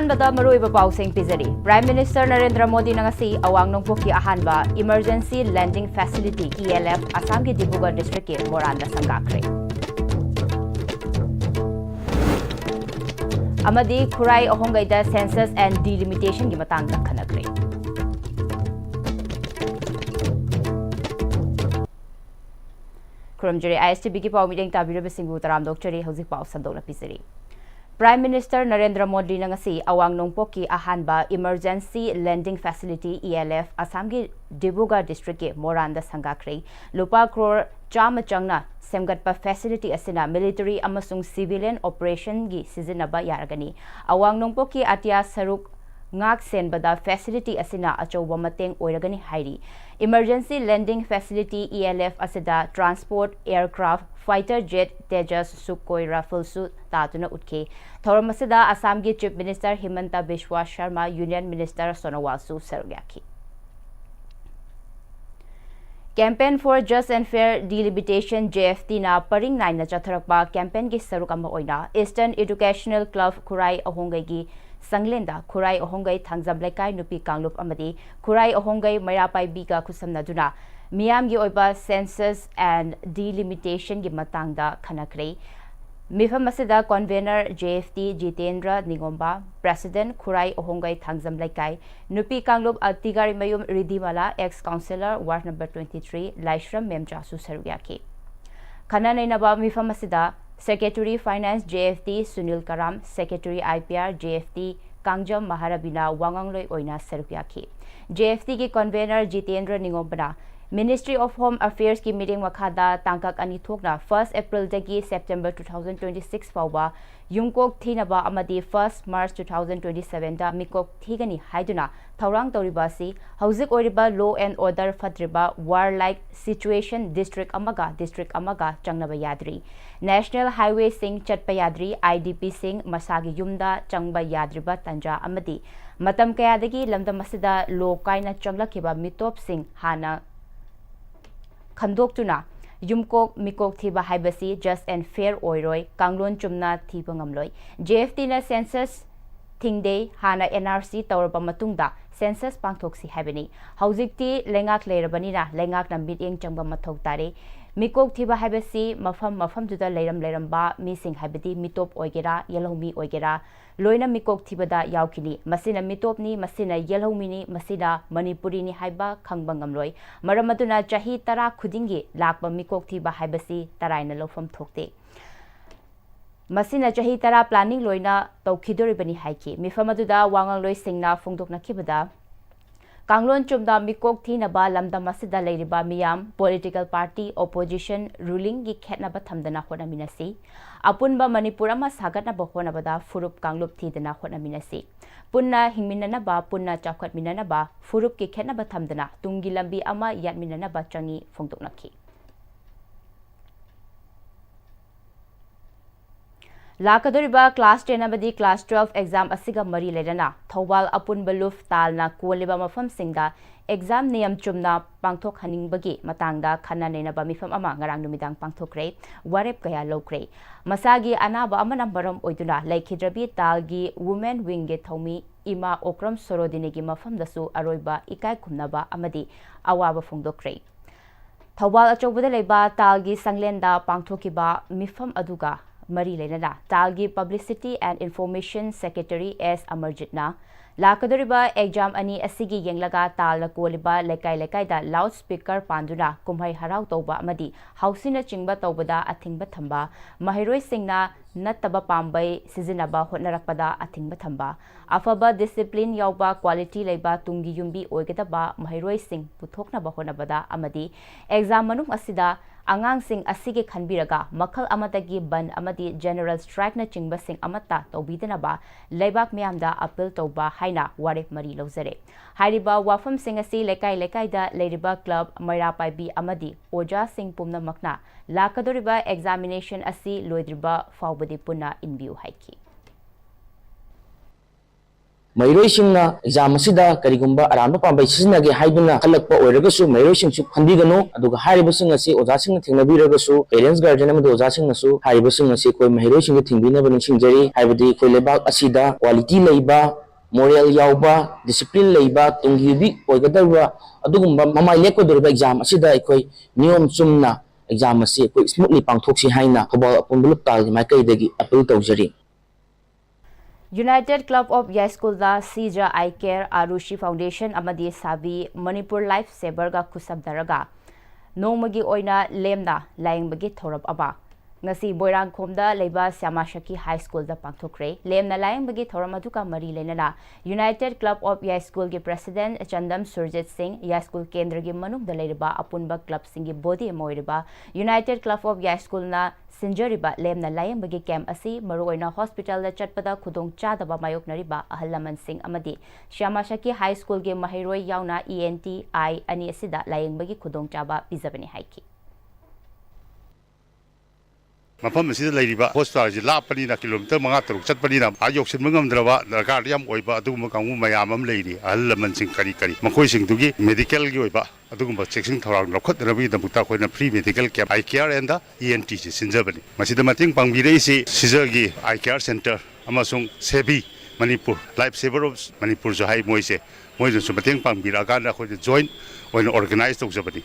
Ahanbada maruiba pausing pizari. Prime Minister Narendra Modi nangasi awang nongpoki ahanba Emergency Lending Facility ELF Assam ki Dibrugarh district ke Moranda sangakre. Amadi Khurai Ahongaida census and delimitation ki matangda khanakre. Kurumjari ISTB ki pau meeting tabira singhu taram dokchari hauzik pau sandola pizari. Prime Minister Narendra Modi nangasi awang nongpoki ahanba Emergency Lending Facility ELF Assam ki Dibrugarh district ke Moranda sangakre. Lupa crore chama changna semgatpa facility asina military amasung civilian operation gi sizinaba yaragani. Awang nongpoki atia saruk ngak senbada facility asina achoba mateng oiragani hairi. Emergency Lending Facility ELF asida transport aircraft fighter jet Tejas Sukhoi Rifle su tatuna utke. Thoram asida Assam ki Chief Minister Himanta Biswa Sharma Union Minister Sonowal su sarugyaki. Campaign for Just and Fair Delimitation JFT na paring 9 na chatharakpa campaign ki sarukama oina Eastern Educational Club Khurai Ahongai gi Sanglenda Khurai Ahongai Thangjam Lekai Nupi Kanglup amadi Khurai Ahongai Mairapai Biga Kusamnaduna Miyam gi oiba census and delimitation gi matangda khanakre. Mifam asida convener JFT Jitendra Ningomba President Khurai Ahongai Thangjam Lekai Nupi Kanglup Altigari Mayum Ridimala ex councillor Ward number 23 Laishram Memcha su sarugyaki. Khana nainaba mifam asida Secretary Finance JFT Sunil Karam, Secretary IPR JFT Kangjam Maharabina Wangangloi Oina Sarukyaki. JFT ki convener Jitendra Ningombana Ministry of Home Affairs ki meeting wakhada tangkak ani thokna 1st April dagi September 2026 fawba yumkok thinaba amadi 1st March 2027 da mikok thigani haiduna thaurang toribasi hauzik oriba law and order fatriba war-like situation district amaga changnaba yadri National Highway sing chatpa yadri IDP sing masagi yumda changba yadriba tanja amadi matam kayadagi lamdam asida law kaina changlakiba mitop sing hana Khandoktuna Yumkok Mikok Thiba Haibasi Just and Fair Oiroi Kanglon Chumna Thiba Ngamloi JFT na census Thingday Hana NRC Tawraba Matungda census Pangthoksi Haibani Hauzikti Lengak Lerabani Lengak na Meeting Changba Mathok Tare Mikok Thiba Haibasi Mafam Duda Leramba Missing Haibadi Mitop Oigera Yellomi Oigera Loina Mikok Thibada Yaukini Masina Mitopni Masina Yellowmini Masina Manipuri ni Haiba Kangbangamloi Maramaduna Chahi Tara Khudingi Lakba Mikok Thiba Haibasi Taraina Lofam Thokte Masina Chahi Tara planning loina Tokidoribani Haiki Mifamaduda Wangangloi Singna Fungdokna Kibada Kanglon Chumda Mikok Thinaba Lamda Masida Leiriba Miyam Political Party Opposition Ruling gi Khetnaba Thamdana Honaminasi Apunba Manipurama Sagatnaba Honabada Furup Kanglup Thidana Honaminasi Punna Hingminanaba Punna Chakhat Minanaba Furup ki Khetnaba Thamdana Tungi Lambi Ama Yatminanaba Changi Fungdoknaki Lakadoriba Class 10 abadi Class 12 exam asiga mari ledana Thawal Apun Baluf Talna Kualiba Mafam Singda exam niyam chumna pangthok haningbagi matangda khana neinaba mifam ama ngarang numidang pangthokre warep kaya lokre masagi anaba amana baram oiduna laikhidrabi talgi women wing ge thomi ima okram sorodinegi mafam dasu aroiba ikai khumnaba amadi awaba fungdokre Thawal achobada leiba talgi sanglenda pangthokiba mifam aduga Mari Lenada, Talgi Publicity and Information Secretary S. Amarjitna, Lakadoriba exam ani asigi yenglaga tal na kualiba lekai da loudspeaker panduna kumhai harau toba amadi hausina chingba tobada athingba thamba mahiroi singna nattaba pambai sizinaba hotnarakpada athingba thamba afaba discipline yauba quality leiba tungi yumbi oigedaba mahiroi sing puthoknaba honabada amadi exam manung asida Angang sing asige khanbiraga makhal amatagi ban amadi general strike na chingba sing amata tobidana ba leibak miyamda appeal toba haina warep mari lozare hairiba wafam sing asi lekai da leiriba club Mairapai bi amadi oja sing pumna makna lakadoriba examination asi loidriba fawbadi punna in view haiki ꯃꯍꯩꯔꯣꯏꯁꯤꯡꯅ exam ꯑꯁꯤꯗ ꯀꯔꯤꯒꯨꯝꯕ ꯑꯔꯥꯟꯕ ꯄꯥꯝꯕꯩ ꯁꯤꯖꯤꯟꯅꯒꯦ ꯍꯥꯏꯗꯨꯅ ꯈꯜꯂꯛꯄ ꯑꯣꯏꯔꯒꯁꯨ ꯃꯍꯩꯔꯣꯏꯁꯤꯡꯁꯨ ꯈꯟꯕꯤꯒꯅꯨ ꯑꯗꯨꯒ ꯍꯥꯏꯔꯤꯕꯁꯤꯡ ꯑꯁꯤ ꯑꯣꯖꯥꯁꯤꯡꯅ ꯊꯦꯡꯅꯕꯤꯔꯒꯁꯨ ꯄꯦꯔꯦꯟꯁ ꯒꯥꯔꯖꯤꯌꯟ ꯑꯃꯗꯤ ꯑꯣꯖꯥꯁꯤꯡꯅꯁꯨ ꯍꯥꯏꯔꯤꯕꯁꯤꯡ ꯑꯁꯤ ꯑꯩꯈꯣꯏ ꯃꯍꯩꯔꯣꯏꯁꯤꯡꯗ ꯊꯤꯡꯕꯤꯅꯕ ꯅꯤꯡꯁꯤꯡꯖꯔꯤ ꯍꯥꯏꯕꯗꯤ ꯑꯩꯈꯣꯏ ꯂꯩꯕꯥꯛ ꯑꯁꯤꯗ ꯀ꯭ꯋꯥꯂꯤꯇꯤ ꯂꯩꯕ ꯃꯣꯔꯦꯜ ꯌꯥꯎꯕ ꯗꯤꯁꯤꯄ꯭ꯂꯤन ꯂꯩꯕ ꯇꯨꯡꯒꯤ ꯌꯨꯕꯤ ꯑꯣꯏꯒꯗꯧꯕ ꯑꯗꯨꯒꯨꯝꯕ ꯃꯃꯥꯏ ꯂꯦꯞꯀꯗꯧꯔꯤꯕ ꯑꯦꯛꯖꯥꯝ ꯑꯁꯤꯗ ꯑꯩꯈꯣꯏ ꯅꯤꯌꯣꯝ ꯆꯨꯝꯅ ꯑꯦꯛꯖꯥꯝ ꯑꯁꯤ ꯑꯩꯈꯣꯏ ꯁ꯭ꯃꯨꯠꯂꯤ ꯄꯥꯡꯊꯣꯛꯁꯤ ꯍꯥꯏꯅ ꯊꯧꯕꯥꯜ ꯑꯄꯨꯟꯕ ꯂꯨꯞꯇꯥꯒꯤ ꯃꯥꯏꯀꯩꯗꯒꯤ ꯑꯄꯤꯜ ꯇꯧꯖꯔꯤ United Club of Yaiskulda Sija I Care Arushi Foundation Amadi Sabi Manipur Life Saverga Kusabdaraga Nongmagi Oina Lemna Laingbagi Thorab Aba Ngasi Boirang Khomda Leba Samashaki High School da Pangthokre Lemna Laingbagi Thoramaduka Mari Lenana United Club of Yaischool gi President Chandam Surjit Singh Yaischool Kendra gi Manung da Leriba Apunba Club Singi Body Moiriba United Club of Yaischool na Sinjariba Lemna Laingbagi Camp Asi Maroina Hospital da Chatpada Khudong Chadaba Mayoknariba Ahalaman Singh Amadi Shamashaki High School gi Mahiroi Yauna ENT I Ani Asida Laingbagi Khudong Chaba Pizabani Haiki Mafam asida leiriba hospital ji lapani na kilometer manga taruk chatpani na ayoksin mangamdrawa darkar yam oiba aduguma kangu mayam am leiri ahal laman sing kari makoi sing dugi medical gi oiba aduguma checking thorang lokhat rabi da buta koina free medical camp I care and the ENT ji sinjabani masida mating pangbirei si sizar gi I care center amasung sebi Manipur life saver of Manipur jo hai moise su mating pangbira ga na khoi join oina organize tawjabani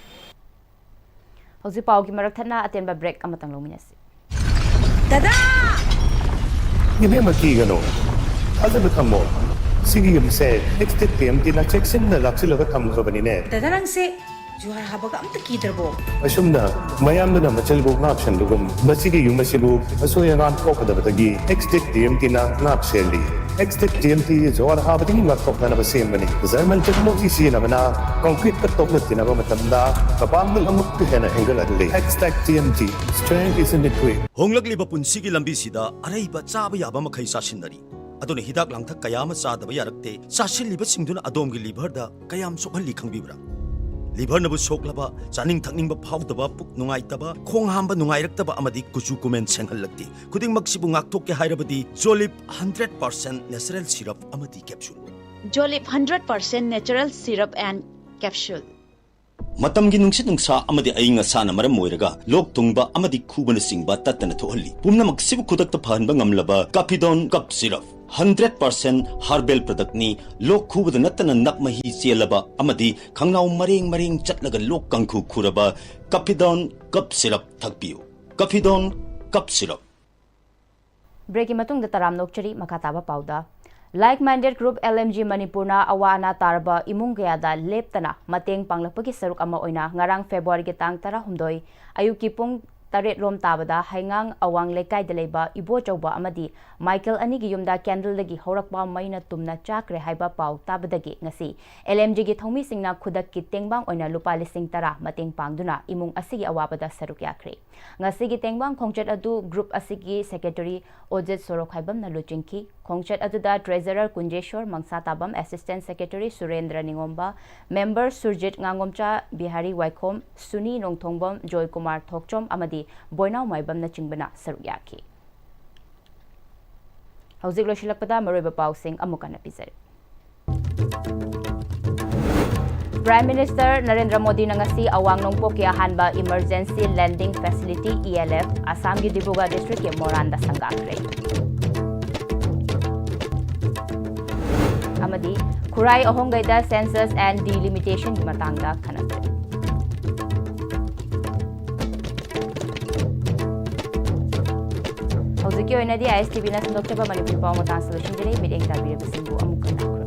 Hozi pau gi marak thana atenba break amatang lominasi Dada! Hindi magkigano. Alam mo tamo, sige yung se, next time tinacheksin na lang sila katamo ka ba nine? Dada nang se, juhar habaga am takidrabo. Asum na, mayam na machalbog na option lugum. Basige yung masilog, asoyan ang ko kada batagi. Next time tinacheli. Next TMT जोर हाबती मक्तों का नबसेम बनी ज़रमल जगमो इसी नबना concrete का तोप लगती नबा मतंदा कपांगल अमुक्त है ना एंगल अदले TMT strength is in the way होंगलक लिबा पुंसी की लंबी सीधा अरे बच्चा याबा मखई सासिनरी अदुन हिदाक लांथक कयाम चादब यारक्ते सासिलिबा सिंगदुन अदोम की लिवर दा कयाम सोखली खंगबिब्रा लिवर नबु सोखलबा चानिंग थकनिंग फाउदबा पुक नुंगाइतबा खोंग हांबा नुंगाइरक्तबा अमदि कुचु कुमेन सेंगहलक्ति खुदिंग मक्सिबु ngakthokke hairabadi Jolip 100% natural syrup amadi capsule Jolip 100% natural syrup and capsule matamgi nungsit nungsa amadi ainga sana maram moiraga lok tungba amadi khubana singba tatana thohalli pumna maksibu khudakta phanba ngamlaba Capidon cup syrup 100% herbal product ni lok khubada natana nakmahi chelaba amadi khangnaw maring chatlaga lok kangkhu khuraba Capidon cup syrup thakpiu Capidon cup syrup Breaking matung da taram nokchari makataba pauda Like-minded group LMG Manipurna awana tarba imung kayada leptana mateng panglapagi saruk ama oina ngarang February gitang tara humdoi ayuki pung taret rom tabada haingang awang lekai deleba ibo chauba amadi Michael anigi yumda candle lagi horakpa maina tumna chakre haiba pau tabadagi ngasi LMG gi thomi singna khudak ki tengbang oina lupa lising tara mateng pangduna imung asigi awabada saruk yakre ngasi gi tengbang khongchat adu group asigi secretary Ojit Sorok haibam na luchingki khongchat aduda treasurer Kunjeshwar Mangsa tabam assistant secretary Surendra Ningomba member Surjit Ngangomcha Bihari Waikhom Suni Nongthongbam Joy Kumar Thokchom amadi Boinau Maibam na chingbana saruk yaki Hauzik loshilakpada maroiba pausing amuka na pizari Prime Minister Narendra Modi na ngasi awang nongpok ki ahanba Emergency Lending Facility ELF Assam gi Dibrugarh District ke Moranda Sangakre Amadi Kurai Ahongaida Census and Delimitation ki matangda khanatre Hauzik ki oinadi ISTV na sandokchaba Manipur Pau matang solution jere mideng tabire basingu amuka na